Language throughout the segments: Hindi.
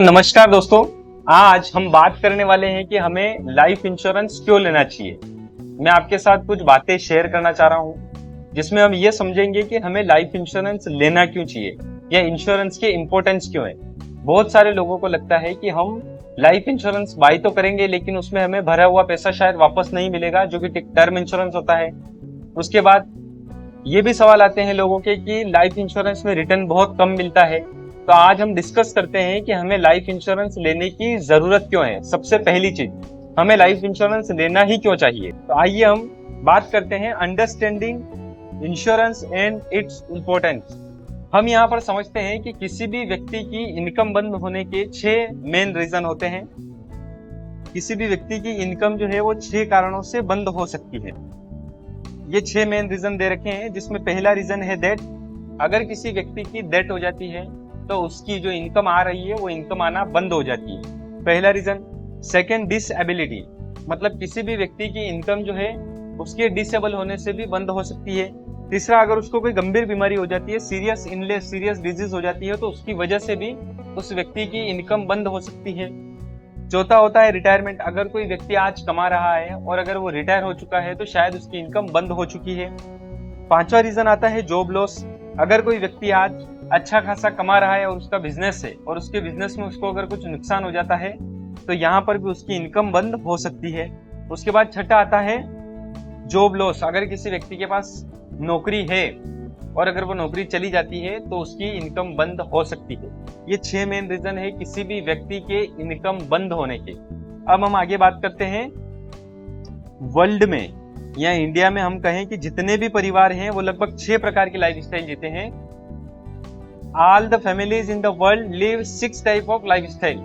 नमस्कार दोस्तों। आज हम बात करने वाले हैं कि हमें लाइफ इंश्योरेंस क्यों लेना चाहिए। मैं आपके साथ कुछ बातें शेयर करना चाह रहा हूं जिसमें हम ये समझेंगे कि हमें लाइफ इंश्योरेंस लेना क्यों चाहिए या इंश्योरेंस की इंपॉर्टेंस क्यों है। बहुत सारे लोगों को लगता है कि हम लाइफ इंश्योरेंस बाय तो करेंगे लेकिन उसमें हमें भरा हुआ पैसा शायद वापस नहीं मिलेगा, जो कि टर्म इंश्योरेंस होता है। उसके बाद ये भी सवाल आते हैं लोगों के कि लाइफ इंश्योरेंस में रिटर्न बहुत कम मिलता है। तो आज हम डिस्कस करते हैं कि हमें लाइफ इंश्योरेंस लेने की जरूरत क्यों है। सबसे पहली चीज, हमें लाइफ इंश्योरेंस लेना ही क्यों चाहिए। तो आइए हम बात करते हैं understanding insurance and its importance. हम यहाँ पर समझते हैं कि किसी भी व्यक्ति की इनकम बंद होने के 6 मेन रीजन होते हैं। किसी भी व्यक्ति की इनकम जो है वो 6 कारणों से बंद हो सकती है। ये 6 मेन रीजन दे रखे हैं, जिसमें पहला रीजन है डेथ। अगर किसी व्यक्ति की डेथ हो जाती है तो उसकी जो इनकम आ रही है वो इनकम आना बंद हो जाती है, पहला रीजन। सेकंड, डिसएबिलिटी, मतलब किसी भी व्यक्ति की इनकम जो है उसके डिसेबल होने से भी बंद हो सकती है। तीसरा, अगर उसको कोई गंभीर बीमारी हो जाती है, सीरियस डिजीज हो जाती है, तो उसकी वजह से भी उस व्यक्ति की इनकम बंद हो सकती है। चौथा होता है रिटायरमेंट। अगर कोई व्यक्ति आज कमा रहा है और अगर वो रिटायर हो चुका है तो शायद उसकी इनकम बंद हो चुकी है। पांचवा रीजन आता है जॉब लॉस। अगर कोई व्यक्ति आज अच्छा खासा कमा रहा है और उसका बिजनेस है और उसके बिजनेस में उसको अगर कुछ नुकसान हो जाता है तो यहाँ पर भी उसकी इनकम बंद हो सकती है। उसके बाद छठा आता है जॉब लॉस। अगर किसी व्यक्ति के पास नौकरी है और अगर वो नौकरी चली जाती है तो उसकी इनकम बंद हो सकती है। ये 6 मेन रीजन है किसी भी व्यक्ति के इनकम बंद होने के। अब हम आगे बात करते हैं वर्ल्ड में या इंडिया में हम कहें कि जितने भी परिवार हैं वो लगभग 6 प्रकार की लाइफ स्टाइल जीते हैं। All the families in the world live 6 type of life style,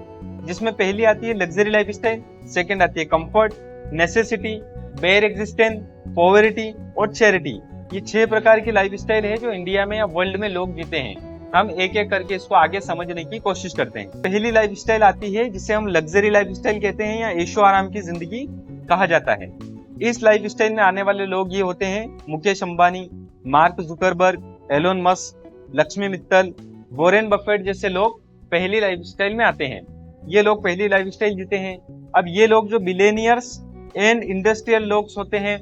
जिसमें पहली आती है लग्जरी लाइफ स्टाइल, सेकेंड आती है comfort, necessity, bare existence, poverty और चैरिटी। ये 6 प्रकार की लाइफ स्टाइल है जो इंडिया में या वर्ल्ड में लोग जीते हैं। हम एक एक करके इसको आगे समझने की कोशिश करते हैं। पहली लाइफ स्टाइल आती है जिसे हम लग्जरी लाइफ स्टाइल कहते हैं या ऐशो आराम की जिंदगी कहा जाता है। इस लाइफ स्टाइल में आने वाले लोग ये होते हैं Mukesh Ambani, Mark Zuckerberg, Elon Musk, Lakshmi Mittal, Warren Buffett जैसे लोग पहली लाइफ स्टाइल में आते हैं। ये लोग पहली लाइफ स्टाइल जीते हैं। अब ये लोग जो बिलियनियर्स एंड इंडस्ट्रियल लोग होते हैं,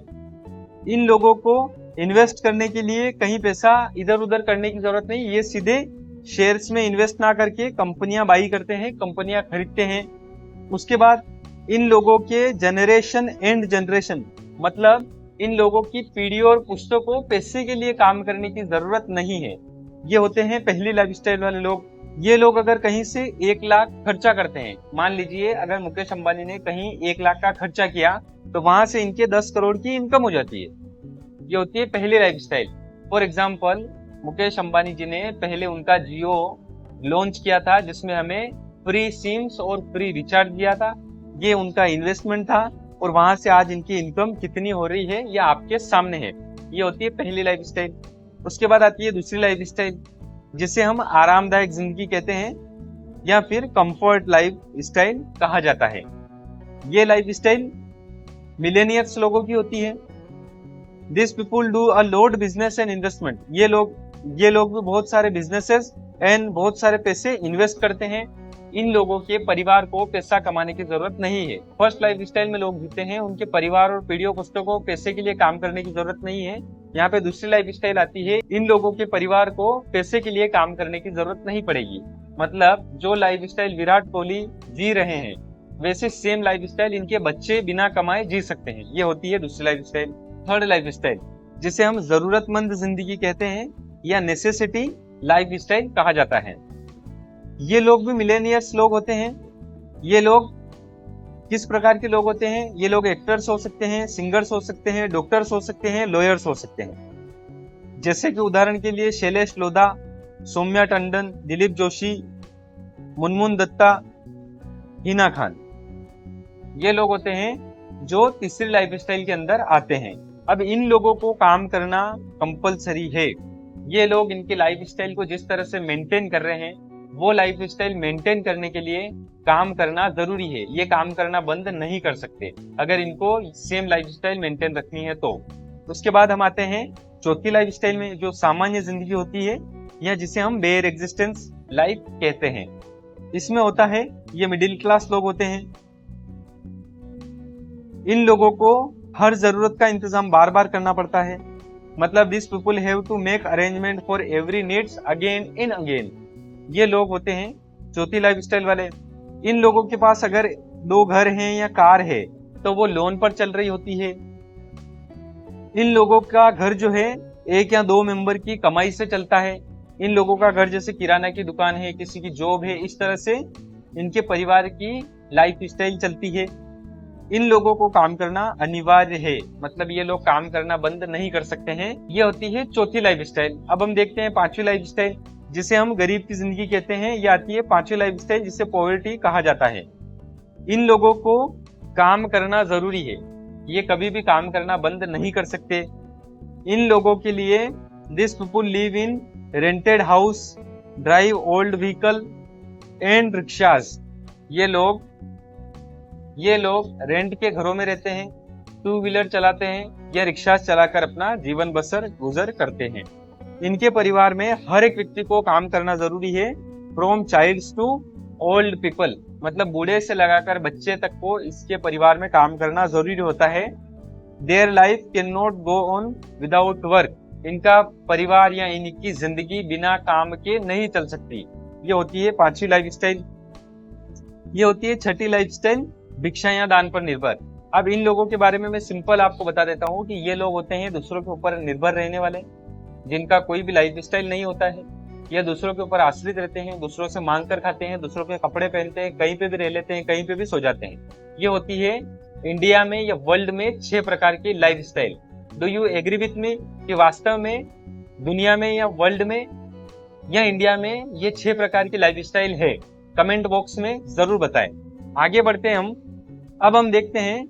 इन लोगों को इन्वेस्ट करने के लिए कहीं पैसा इधर उधर करने की जरूरत नहीं। ये सीधे शेयर्स में इन्वेस्ट ना करके कंपनियां बाई करते हैं, कंपनियां खरीदते हैं। उसके बाद इन लोगों के जनरेशन एंड जनरेशन, मतलब इन लोगों की पीढ़ी और पुश्तों को पैसे के लिए काम करने की जरूरत नहीं है। ये होते हैं पहली लाइफ स्टाइल वाले लोग। ये लोग अगर कहीं से 1 लाख खर्चा करते हैं, मान लीजिए अगर मुकेश अंबानी ने कहीं 1 लाख का खर्चा किया तो वहां से इनके 10 करोड़ की इनकम हो जाती है। ये होती है पहली life style. For example, Mukesh Ambani ji ने पहले उनका जियो लॉन्च किया था जिसमें हमें फ्री सिम्स और फ्री रिचार्ज दिया था। ये उनका इन्वेस्टमेंट था और वहां से आज इनकी इनकम कितनी हो रही है ये आपके सामने है। ये होती है पहली लाइफ स्टाइल। उसके बाद आती है दूसरी लाइफ स्टाइल जिसे हम आरामदायक जिंदगी कहते हैं या फिर कंफर्ट लाइफ स्टाइल कहा जाता है। ये लाइफ स्टाइल मिलेनियर्स लोगों की होती है। This people do a load business and investment. ये लोग भी बहुत सारे बिजनेसेस एंड बहुत सारे पैसे इन्वेस्ट करते हैं। इन लोगों के परिवार को पैसा कमाने की जरूरत नहीं है। फर्स्ट लाइफ स्टाइल में लोग जीते हैं, उनके परिवार और पीढ़ियों पुश्तों को पैसे के लिए काम करने की जरूरत नहीं है। यहाँ पे दूसरी लाइफ स्टाइल आती है, इन लोगों के परिवार को पैसे के लिए काम करने की जरूरत नहीं पड़ेगी। मतलब जो लाइफ स्टाइल विराट कोहली जी रहे हैं वैसे सेम लाइफ स्टाइल इनके बच्चे बिना कमाए जी सकते हैं। ये होती है दूसरी life style. Third life style जिसे हम जरूरतमंद जिंदगी कहते हैं या नेसेसिटी लाइफ स्टाइल कहा जाता है। ये लोग भी मिलेनियर्स लोग होते हैं। ये लोग किस प्रकार के लोग होते हैं? ये लोग एक्टर्स हो सकते हैं, सिंगर्स हो सकते हैं, डॉक्टर्स हो सकते हैं, लॉयर्स हो सकते हैं। जैसे कि उदाहरण के लिए शैलेश लोधा, सौम्या टंडन, दिलीप जोशी, मुनमुन दत्ता, हिना खान, ये लोग होते हैं जो तीसरी लाइफ स्टाइल के अंदर आते हैं। अब इन लोगों को काम करना कंपलसरी है। ये लोग इनकी लाइफ स्टाइल को जिस तरह से मेंटेन कर रहे हैं वो लाइफ स्टाइल मेंटेन करने के लिए काम करना जरूरी है। ये काम करना बंद नहीं कर सकते अगर इनको सेम लाइफ स्टाइल मेंटेन रखनी है तो। उसके बाद हम आते हैं चौथी लाइफ स्टाइल में जो सामान्य जिंदगी होती है या जिसे हम बेयर एग्जिस्टेंस लाइफ कहते हैं। इसमें होता है ये मिडिल क्लास लोग होते हैं। इन लोगों को हर जरूरत का इंतजाम बार बार करना पड़ता है। मतलब this people have to make arrangement for every needs again in again. ये लोग होते हैं चौथी लाइफस्टाइल वाले। इन लोगों के पास अगर 2 घर हैं या कार है तो वो लोन पर चल रही होती है। इन लोगों का घर जो है 1 या 2 मेंबर की कमाई से चलता है। इन लोगों का घर जैसे किराना की दुकान है, किसी की जॉब है, इस तरह से इनके परिवार की लाइफ स्टाइल चलती है। इन लोगों को काम करना अनिवार्य है, मतलब ये लोग काम करना बंद नहीं कर सकते हैं। ये होती है चौथी लाइफ स्टाइल। अब हम देखते हैं पांचवी लाइफ स्टाइल, जिसे हम गरीब की जिंदगी कहते हैं। ये आती है पांचवी लाइफ स्टाइल, जिसे पॉवर्टी कहा जाता है। इन लोगों को काम करना जरूरी है, ये कभी भी काम करना बंद नहीं कर सकते। इन लोगों के लिए this people live in rented house, drive old vehicle and rickshaws. ये लोग रेंट के घरों में रहते हैं, 2 व्हीलर चलाते हैं या रिक्शा चलाकर अपना जीवन बसर गुजर करते हैं। इनके परिवार में हर एक व्यक्ति को काम करना जरूरी है, from childs to old people, मतलब बूढ़े से लगाकर बच्चे तक को इसके परिवार में काम करना जरूरी होता है। Their life can not go on without work. इनका परिवार या इनकी जिंदगी बिना काम के नहीं चल सकती। ये होती है पांचवी लाइफ स्टाइल। ये होती है छठी लाइफ स्टाइल, भिक्षा या दान पर निर्भर। अब इन लोगों के बारे में मैं सिंपल आपको बता देता हूँ कि ये लोग होते हैं दूसरों के ऊपर निर्भर रहने वाले, जिनका कोई भी लाइफ स्टाइल नहीं होता है। ये दूसरों के ऊपर आश्रित रहते हैं, दूसरों से मांग कर खाते हैं, दूसरों के कपड़े पहनते हैं, कहीं पे भी रह लेते हैं, कहीं पे भी सो जाते हैं। ये होती है इंडिया में या वर्ल्ड में 6 प्रकार की life style. Do you agree with me कि वास्तव में दुनिया में या वर्ल्ड में या इंडिया में ये 6 प्रकार की लाइफ स्टाइल है? कमेंट बॉक्स में जरूर बताएं। आगे बढ़ते हैं हम। अब हम देखते हैं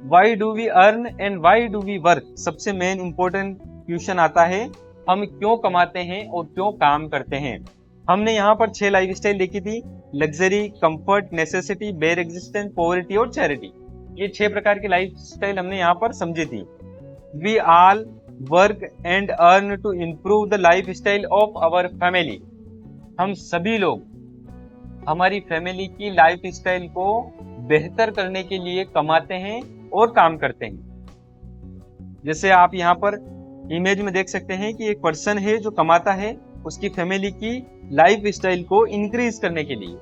why do we earn and why do we work. सबसे मेन इंपॉर्टेंट क्वेश्चन आता है, हम क्यों कमाते हैं और क्यों काम करते हैं। हमने यहाँ पर 6 लाइफ स्टाइल देखी थी, luxury, comfort, necessity, bare existence, poverty और चैरिटी। ये 6 प्रकार की लाइफ स्टाइल हमने यहाँ पर समझी थी। We all work and earn to improve the life style of our family. हम सभी लोग हमारी फैमिली की लाइफ स्टाइल को बेहतर करने के लिए कमाते हैं और काम करते हैं। जैसे आप यहाँ पर इमेज में देख सकते हैं कि एक पर्सन है जो कमाता है उसकी फैमिली की लाइफ स्टाइल को इंक्रीज करने के लिए।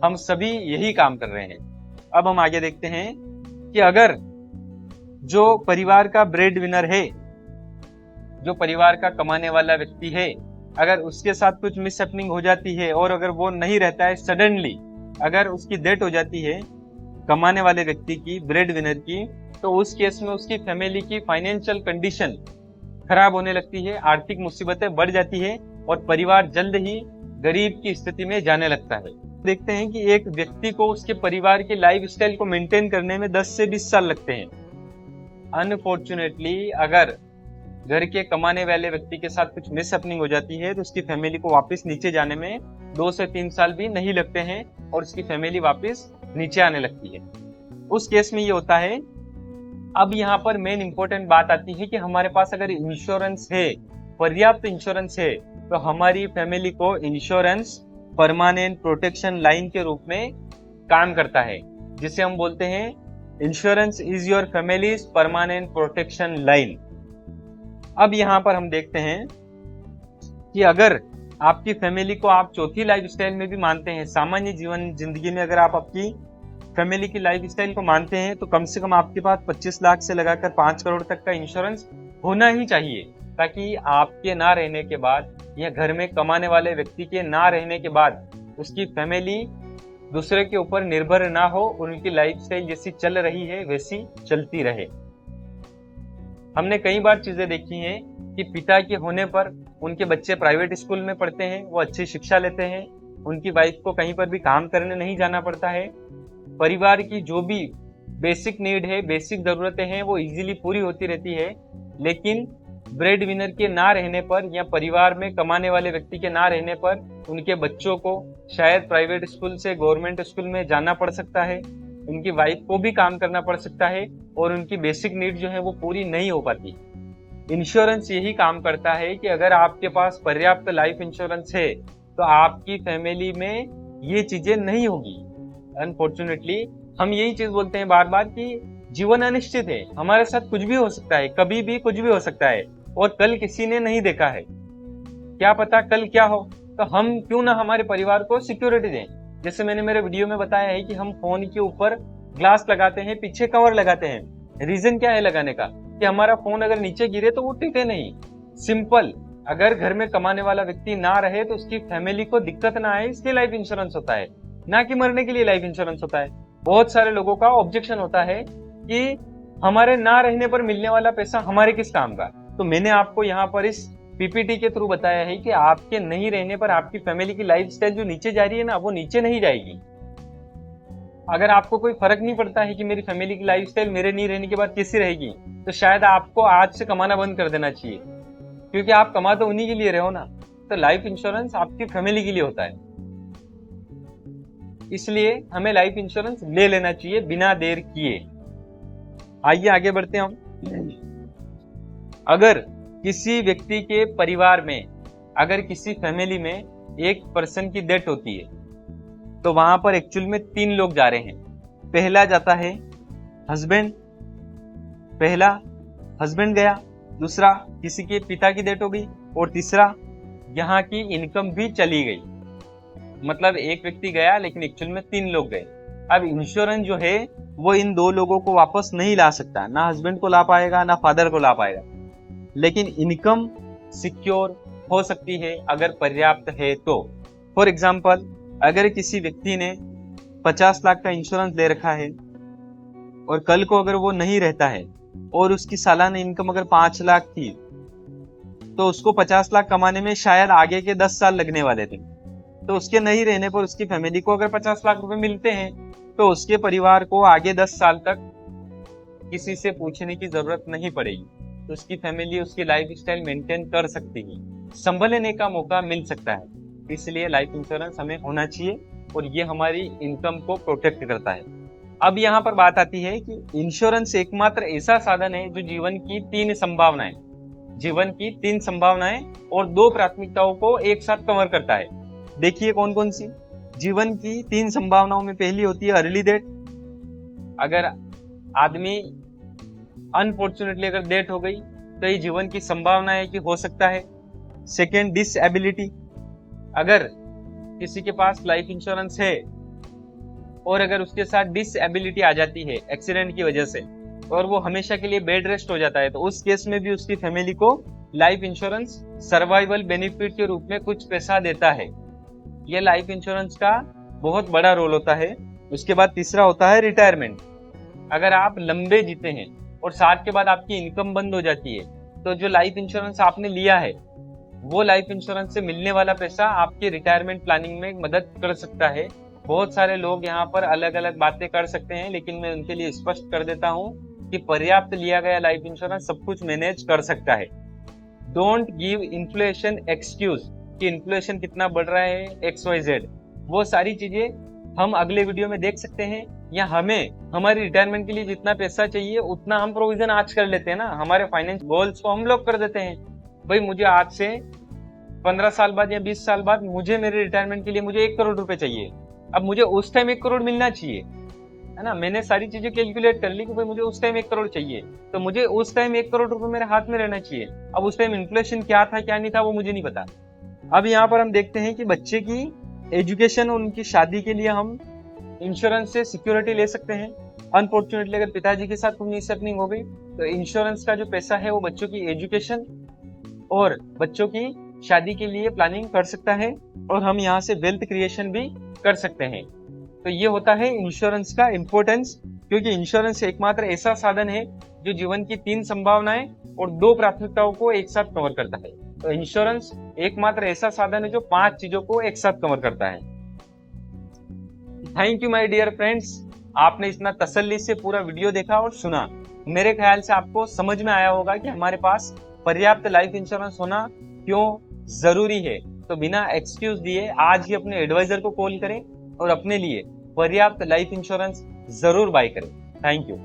हम सभी यही काम कर रहे हैं। अब हम आगे देखते हैं कि अगर जो परिवार का ब्रेड विनर है, जो परिवार का कमाने वाला व्यक्ति है, अगर उसके साथ कुछ मिसहैपनिंग हो जाती है और अगर वो नहीं रहता है, सडनली अगर उसकी डेथ हो जाती है कमाने वाले व्यक्ति की, ब्रेड विनर की, तो उस केस में उसकी फैमिली की फाइनेंशियल कंडीशन खराब होने लगती है, आर्थिक मुसीबतें बढ़ जाती है और परिवार जल्द ही गरीब की स्थिति में जाने लगता है। देखते हैं कि एक व्यक्ति को उसके परिवार की लाइफ स्टाइल को मेंटेन करने में 10 से 20 साल लगते हैं। अनफॉर्चुनेटली अगर घर के कमाने वाले व्यक्ति के साथ कुछ मिसहैपनिंग हो जाती है तो उसकी फैमिली को वापस नीचे जाने में 2 से 3 साल भी नहीं लगते हैं और उसकी फैमिली वापस नीचे आने लगती है। उस केस में ये होता है। अब यहाँ पर मेन इंपॉर्टेंट बात आती है कि हमारे पास अगर इंश्योरेंस है, पर्याप्त इंश्योरेंस है, तो हमारी फैमिली को इंश्योरेंस परमानेंट प्रोटेक्शन लाइन के रूप में काम करता है, जिसे हम बोलते हैं insurance is your families permanent protection line. अब यहाँ पर हम देखते हैं कि अगर आपकी फैमिली को आप चौथी लाइफ स्टाइल में भी मानते हैं, सामान्य जीवन जिंदगी में अगर आप आपकी फैमिली की लाइफ स्टाइल को मानते हैं, तो कम से कम आपके पास 25 लाख से लगाकर 5 करोड़ तक का इंश्योरेंस होना ही चाहिए, ताकि आपके ना रहने के बाद या घर में कमाने वाले व्यक्ति के ना रहने के बाद उसकी फैमिली दूसरे के ऊपर निर्भर ना हो, उनकी लाइफ स्टाइल जैसी चल रही है वैसी चलती रहे। हमने कई बार चीजें देखी हैं कि पिता के होने पर उनके बच्चे प्राइवेट स्कूल में पढ़ते हैं, वो अच्छी शिक्षा लेते हैं, उनकी वाइफ को कहीं पर भी काम करने नहीं जाना पड़ता है, परिवार की जो भी बेसिक नीड है, बेसिक जरूरतें हैं, वो इजीली पूरी होती रहती है। लेकिन ब्रेड विनर के ना रहने पर या परिवार में कमाने वाले व्यक्ति के ना रहने पर उनके बच्चों को शायद प्राइवेट स्कूल से गवर्नमेंट स्कूल में जाना पड़ सकता है, उनकी वाइफ को भी काम करना पड़ सकता है और उनकी बेसिक नीड जो है वो पूरी नहीं हो पाती। इंश्योरेंस यही काम करता है कि अगर आपके पास पर्याप्त लाइफ इंश्योरेंस है तो आपकी फैमिली में ये चीजें नहीं होगी। अनफॉर्चुनेटली हम यही चीज बोलते हैं बार बार कि जीवन अनिश्चित है, हमारे साथ कुछ भी हो सकता है, कभी भी कुछ भी हो सकता है, और कल किसी ने नहीं देखा है, क्या पता कल क्या हो। तो हम क्यों ना हमारे परिवार को सिक्योरिटी दें। जैसे मैंने मेरे वीडियो में बताया है कि हम फोन के ऊपर ग्लास लगाते हैं, पीछे कवर लगाते हैं। रीजन क्या है लगाने का, कि हमारा फोन अगर नीचे गिरे तो वो टूटे नहीं। सिंपल, अगर घर में कमाने वाला व्यक्ति ना रहे तो उसकी फैमिली को दिक्कत ना आए, इसलिए लाइफ इंश्योरेंस होता है, ना कि मरने के लिए लाइफ इंश्योरेंस होता है। बहुत सारे लोगों का ऑब्जेक्शन होता है कि हमारे ना रहने पर मिलने वाला पैसा हमारे किस काम का। तो मैंने आपको यहाँ पर इस पीपीटी के थ्रू बताया है कि आपके नहीं रहने पर आपकी फैमिली की लाइफस्टाइल जो नीचे जा रही है ना, वो नीचे नहीं जाएगी। अगर आपको कोई फर्क नहीं पड़ता है कि मेरी फैमिली की लाइफस्टाइल मेरे नहीं रहने के बाद कैसी रहेगी, तो शायद आपको आज से कमाना बंद कर देना चाहिए, क्योंकि आप कमा तो उन्हीं के लिए रहे हो ना। तो लाइफ इंश्योरेंस आपकी फैमिली के लिए होता है, इसलिए हमें लाइफ इंश्योरेंस ले लेना चाहिए बिना देर किए। आइए आगे बढ़ते हैं हम। अगर किसी व्यक्ति के परिवार में, अगर किसी फैमिली में एक पर्सन की डेथ होती है, तो वहां पर एक्चुअल में 3 लोग जा रहे हैं। पहला जाता है हस्बैंड, पहला हस्बैंड गया, दूसरा किसी के पिता की डेथ हो गई, और तीसरा यहाँ की इनकम भी चली गई। मतलब एक व्यक्ति गया लेकिन एक्चुअल में 3 लोग गए। अब इंश्योरेंस जो है वो इन 2 लोगों को वापस नहीं ला सकता, ना हस्बैंड को ला पाएगा ना फादर को ला पाएगा, लेकिन इनकम सिक्योर हो सकती है अगर पर्याप्त है तो। फॉर एग्जाम्पल, अगर किसी व्यक्ति ने 50 लाख का इंश्योरेंस ले रखा है और कल को अगर वो नहीं रहता है और उसकी सालाना इनकम अगर 5 लाख थी, तो उसको 50 लाख कमाने में शायद आगे के 10 साल लगने वाले थे। तो उसके नहीं रहने पर उसकी फैमिली को अगर 50 लाख रुपए मिलते हैं, तो उसके परिवार को आगे 10 साल तक किसी से पूछने की जरूरत नहीं पड़ेगी। तो उसकी फैमिली उसकी लाइफ स्टाइल मेंटेन कर सकती है, संभलने का मौका मिल सकता है। इसलिए लाइफ इंश्योरेंस हमें होना चाहिए और ये हमारी इनकम को प्रोटेक्ट करता है। अब यहाँ पर बात आती है कि इंश्योरेंस एकमात्र ऐसा साधन है जो जीवन की 3 संभावनाएं और 2 प्राथमिकताओं को एक साथ कवर करता है। देखिए कौन कौन सी। जीवन की 3 संभावनाओं में पहली होती है अर्ली डेथ। अगर आदमी अनफॉर्चुनेटली अगर डेथ हो गई तो ये जीवन की संभावना है कि हो सकता है। Second, disability. अगर किसी के पास लाइफ इंश्योरेंस है और अगर उसके साथ डिसएबिलिटी आ जाती है एक्सीडेंट की वजह से, और वो हमेशा के लिए बेड रेस्ट हो जाता है, तो उस केस में भी उसकी फैमिली को लाइफ इंश्योरेंस सर्वाइवल बेनिफिट के रूप में कुछ पैसा देता है। यह लाइफ इंश्योरेंस का बहुत बड़ा रोल होता है। उसके बाद तीसरा होता है रिटायरमेंट। अगर आप लंबे जीते हैं और 60 के बाद आपकी इनकम बंद हो जाती है, तो जो लाइफ इंश्योरेंस आपने लिया है वो लाइफ इंश्योरेंस से मिलने वाला पैसा आपकी रिटायरमेंट प्लानिंग में मदद कर सकता है। बहुत सारे लोग यहाँ पर अलग अलग बातें कर सकते हैं, लेकिन मैं उनके लिए स्पष्ट कर देता हूँ कि पर्याप्त लिया गया लाइफ इंश्योरेंस सब कुछ मैनेज कर सकता है। डोंट गिव इन्फ्लेशन एक्सक्यूज कि इन्फ्लेशन कितना बढ़ रहा है XYZ, वो सारी चीजें हम अगले वीडियो में देख सकते हैं। या हमें हमारी रिटायरमेंट के लिए जितना पैसा चाहिए उतना हम प्रोविजन आज कर लेते हैं ना, हमारे फाइनेंस गोल्स को हम लोग कर देते हैं। भाई मुझे आज से 15 साल बाद या 20 साल बाद मुझे मेरे रिटायरमेंट के लिए मुझे 1 करोड़ रुपए चाहिए। अब मुझे उस टाइम 1 करोड़ मिलना चाहिए, है ना। मैंने सारी चीजें कैलकुलेट कर ली कि भाई मुझे उस टाइम 1 करोड़ चाहिए, तो मुझे उस टाइम 1 करोड़ रुपए मेरे हाथ में रहना चाहिए। अब उस टाइम इन्फ्लेशन क्या था क्या नहीं था वो मुझे नहीं पता। अब यहाँ पर हम देखते हैं कि बच्चे की एजुकेशन और उनकी शादी के लिए हम इंश्योरेंस से सिक्योरिटी ले सकते हैं। अनफॉर्चुनेटली अगर पिताजी के साथ कोई मिसहैपनिंग हो गई तो इंश्योरेंस का जो पैसा है वो बच्चों की एजुकेशन और बच्चों की शादी के लिए प्लानिंग कर सकता है, और हम यहाँ से वेल्थ क्रिएशन भी कर सकते हैं। तो ये होता है इंश्योरेंस का इम्पोर्टेंस, क्योंकि इंश्योरेंस एकमात्र ऐसा साधन है जो जीवन की 3 संभावनाएं और 2 प्राथमिकताओं को एक साथ कवर करता है। तो इंश्योरेंस एकमात्र ऐसा साधन है जो 5 चीजों को एक साथ कवर करता है। Thank you my dear friends, आपने इतना तसल्ली से पूरा वीडियो देखा और सुना। मेरे ख्याल से आपको समझ में आया होगा कि हमारे पास पर्याप्त लाइफ इंश्योरेंस होना क्यों जरूरी है। तो बिना एक्सक्यूज दिए आज ही अपने एडवाइजर को कॉल करें और अपने लिए पर्याप्त लाइफ इंश्योरेंस जरूर बाय करें। Thank you.